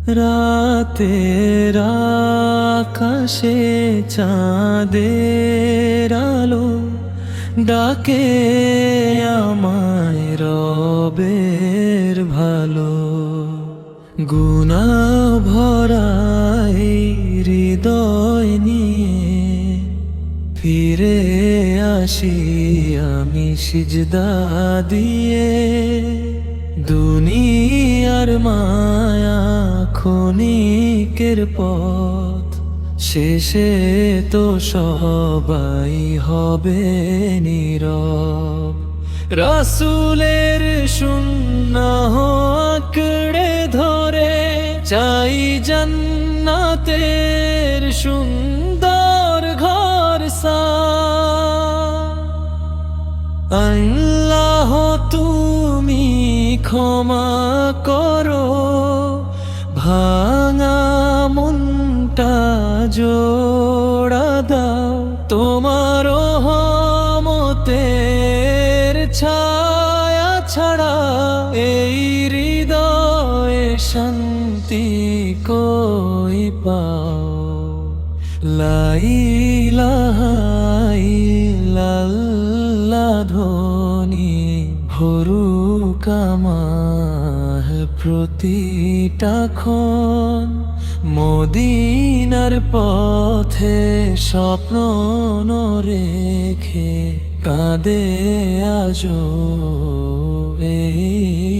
রাতের আকাশে চাঁদের আলো ডাকে আমায় রবের ভালো। গুনাহ ভরা এই হৃদয় নিয়ে ফিরে আসি আমি সিজদা দিয়ে। দুনিয়ার মায়া ক্ষণিকের পথ, শেষে তো সবাই হবে নীরব। রাসূলের সুন্নাহ আঁকড়ে ধরে চাই জান্নাতের সুন্দর ঘর আল্লাহ তুমি ক্ষমা করো, ভাঙা মনটা জোড়া দাও। তোমার রহমতের ছায়া ছাড়া এই হৃদয়ে শান্তি কই পাও। লা ইলাহা ইল্লাল্লাহ ধ্বনি ভরুক আমার প্রতিটা ক্ষণ। মদিনার পথে স্বপ্ন রেখে কাঁদে আজো এই